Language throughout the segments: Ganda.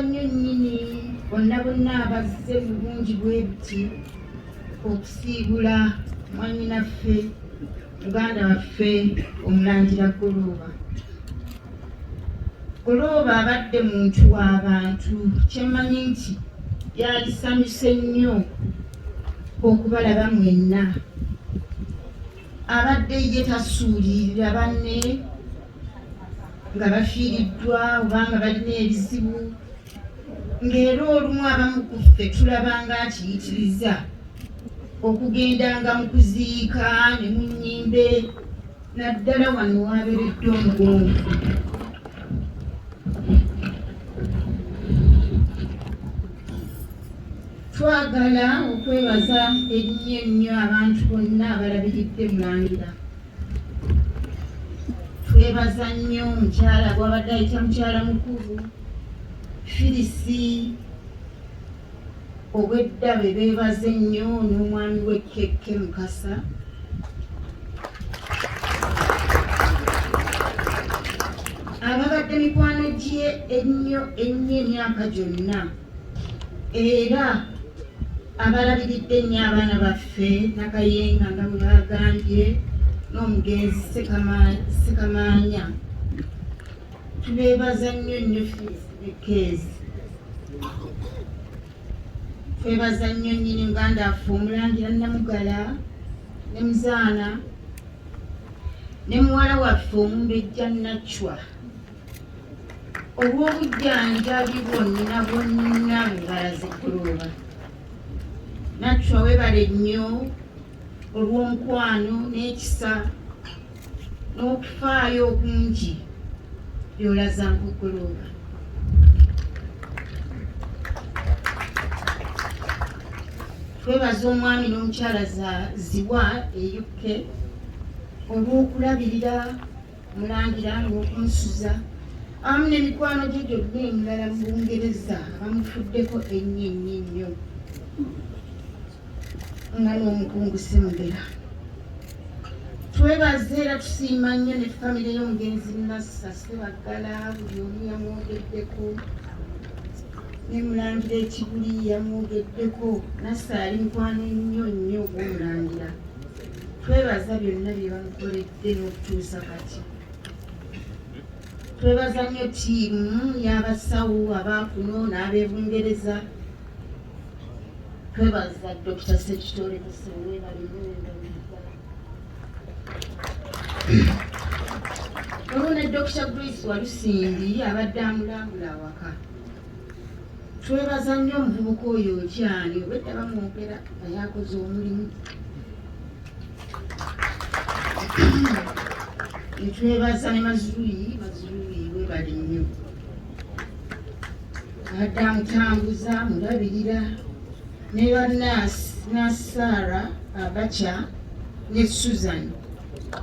nnyo nnyini bonna abazze mu bungi bwe buti okusiibula mwannyinaffe muganda waffe Omulangira Ggolooba. Ggolooba abadde muntu w'abantu, kyemmanyi nti yalisanyuse nnyo okubalaba mwenna. Abadde ye tasuulirira banne nga bafiiriddwa oba nga balina ebizibu, ng'era olumu abamu ku ffe tulaba nga akiyitiriza okugendanga mu kuziika ne mu nnyimbe, naddala wano wabeeredde omugongo. Twagala okwebaza ennyo abantu bonna abalabiridde Mulangira. Twebaza nnyo mukyala gwabadde ayita mukyala mukulu Firisi obwedda be beebaze nnyo n'omwami w'ekkeke Mukasa. Ababadde mikwano gye ennyo emyaka gyonna, era abalabiridde ennyo abaana baffe Nakayenga nga bwe bagambye n'omugenzi Sekamaanya. Tubeebaza nnyo Keezi. Twebaza nnyo nnyini muganda waffe Omulangira Namugala ne Muzaana ne muwala waffe Omumbejja Nassolo olw'obujjanjabi bwonna bwe balaze Ggolooba. Nassolo weebale nnyo olw'omukwano n'ekisa n'okufaayo okungi by'olazanku Ggolooba. Twebaza omwami n'omukyala Ziwa UK olw'okulabirira Mulangira n'okumusuza awamu n'emikwano gye gyonna emulala mu Bungereza abamufuddeko ennyo nga n'omukungu Semugera. Twebaza era tusiima nnyo ne famire y'omugenzi Nassa Sebagala, buli omu yamwogeddeko, ne Mulangira Ekibuli yamwogeddeko. Nassa ali mukwano nnyo ogw'Omulangira. Twebaza byonna bye bamukoledde n'okutuusa kati. Twebaza nnyo ttiimu y'abasawo abaakuno n'ab'Ebungereza. Twebaza Dr. Sekitole Kasewe olwo ne Dr. Grace Walusimbi abadde amulambula awaka. Twebaza nnyo omuvubuka oyo okyali obwedda bamwogera nga yakoze omulimu. Netwebaza ne Mazuluyi weebale nnyo abadde amutambuza mulabirira, ne bannaasi Nassara Abacha ne Susan.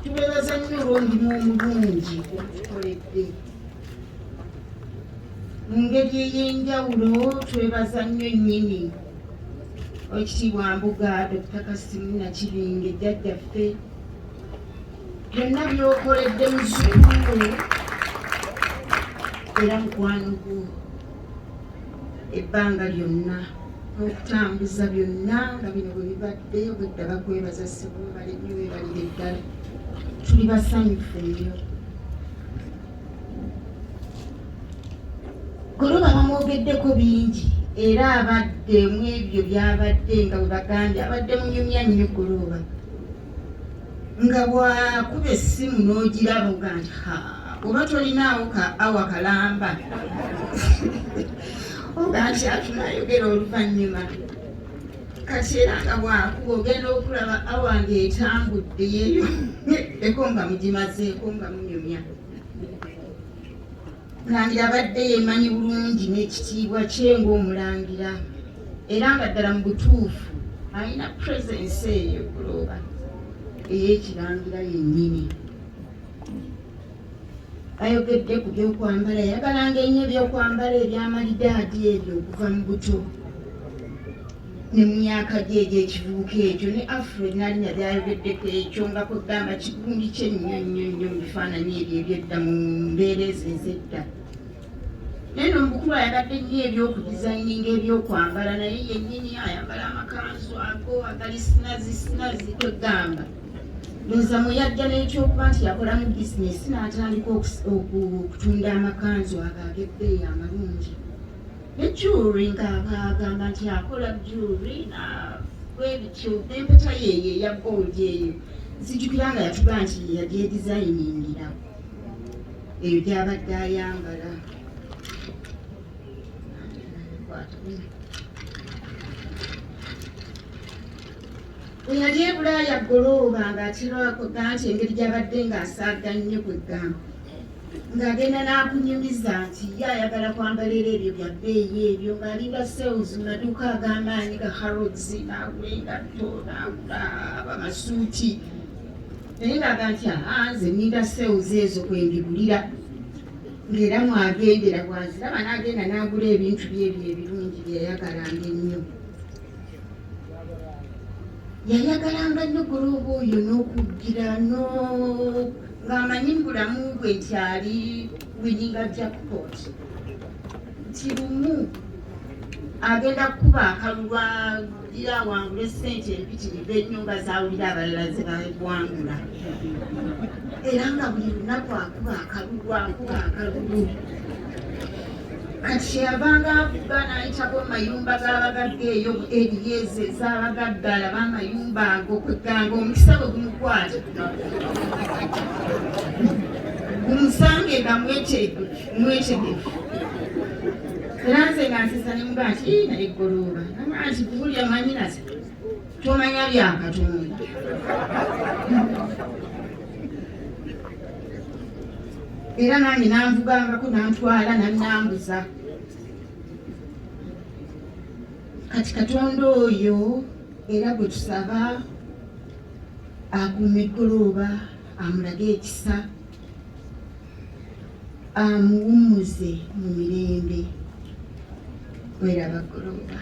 Tubeebaza nnyo olw'omulimu omulungi gwetukoledde mu ngeri ey'enjawulo. Twebaza nnyo nnyini Oweekitiibwa Mbuga Dr. Kasimu Nakibinge jjajjaffe, byonna by'okoledde muzzukulu era mukwano gwo ebbanga lyonna n'okutambuza byonna nga bino bwe bibadde. Obwedda bakwebaza Ssebwebale nnyo, weebalire ddala, tuli basanyufu nnyo. Ggolooba bamwogeddeko bingi era abadde mu ebyo by'abadde nga bwe bagambye abadde munyumya nnyo Ggolooba, nga bwakuba essimu n'ogiraba oga nti oba tolinaawo ka awa kalamba oga nti atunayogera oluvannyuma. Kati era nga bwakuba ogenda okulaba awa ng'etambudde yeeyoddeko nga mugimazeeko nga munyumya. Mulangira abadde yeemanyi bulungi n'ekitiibwa kye ng'Omulangira, era nga ddala mu butuufu alina purezensi eyo Ggolooba ey'ekirangira yennyini. Ayogedde ku byokwambala, yayagalanga ennyo ebyokwambala ebyamalidaadi ebyo okuva mu buto ne mu myaka gye egy'ekivubuka ekyo, ne afro nalina byayogeddeko ekyo nga kwegamba kigundi kye nnyo mu bifaananyi ebyo ebyedda mu mbeera ezo ez'edda. naye nomukulu ayambadde nnyo ebyokudizayininga ebyokwambala naye yennyini ayambala amakanzu ago agali sinazi kwegamba ndoza mwe yajja n'ekyokuba nti yakola mu bizinesi n'atandika okutunda amakanzu ago ag'ebbeeyi amalungi ne jewelry ng'agamba nti akola jewelry bwebityo n'empeta yeeyo eya gold eyo nzijukira nga yatugaa nti yagyedizayiningira eyo gy'abadde ayambala. Bwe yali e Bulaaya Ggolooba ng'akirwakoga nti engeri gy'abadde ng'asaaga nnyo kwegamba ng'agenda n'akunyumiza nti ye ayagala kwambalira ebyo bya bbeeyi ebyo ng'alinda sales mu maduuka ag'amaanyi ga Harrods n'agula engatto n'agula amasuuti naye ng'aga nti nze nninda sales ezo kwe mbigulira ng'era mwagendera bwaziraba n'agenda n'agula ebintu byebyo ebirungi bye yayagalanga ennyo. Yayagalanga nnyo Ggolooba oyo n'okuggira ng'amanyi mu bulamu bwe nti ali winninga jackpot nti lumu agenda kukuba akalulu agira awangula essente empitirivu ennyo nga zawulira abalala ze bawangula era nga buli lunaku akuba akalulu kati kyeyavanga avuga n'ayitako mu mayumba g'abagadde eyo eriyeze ez'abagadde alaba amayumba ago kweganga omukisa bwe gumukwata gumusange nga mwetegefu era nze nga nsesa ne mugaa nti naye Ggolooba nagaa nti kubulya manyinasa tomanya bya Katonda. Era nange nanvugangako nantwala nannambuza kati Katonda oyo era gwe tusaba akuume Ggolooba amulage ekisa amuwummuze mu mirembe. Weraba Ggolooba.